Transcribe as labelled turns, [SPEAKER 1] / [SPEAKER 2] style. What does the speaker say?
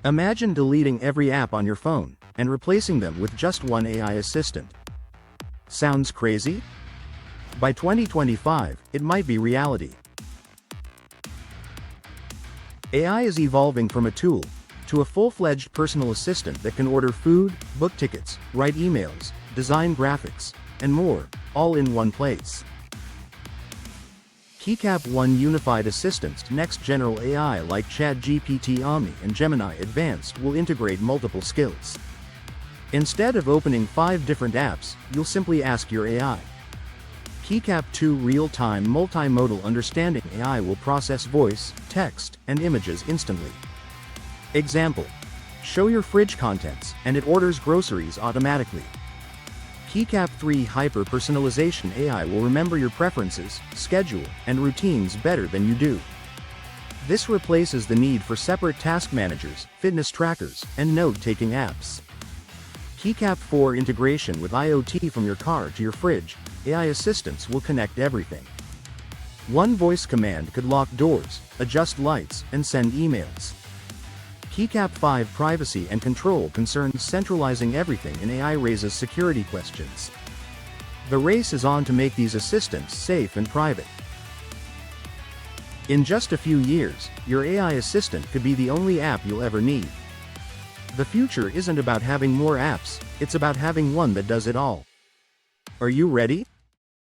[SPEAKER 1] Imagine deleting every app on your phone and replacing them with just one AI assistant. Sounds crazy? By 2025, it might be reality. AI is evolving from a tool to a full-fledged personal assistant that can order food, book tickets, write emails, design graphics, and more, all in one place. KeyCap One Unified Assistant's next general AI like ChatGPT Omni and Gemini Advanced will integrate multiple skills. Instead of opening 5 different apps, you'll simply ask your AI. KeyCap 2 Real-Time Multimodal Understanding AI will process voice, text, and images instantly. Example: show your fridge contents, and it orders groceries automatically. KeyCap 3 Hyper-Personalization AI will remember your preferences, schedule, and routines better than you do. This replaces the need for separate task managers, fitness trackers, and note-taking apps. KeyCap 4 Integration with IoT from your car to your fridge, AI assistants will connect everything. One voice command could lock doors, adjust lights, and send emails. KeyCap 5 Privacy and Control concerns centralizing everything in AI raises security questions. The race is on to make these assistants safe and private. In just a few years, your AI assistant could be the only app you'll ever need. The future isn't about having more apps, it's about having one that does it all. Are you ready?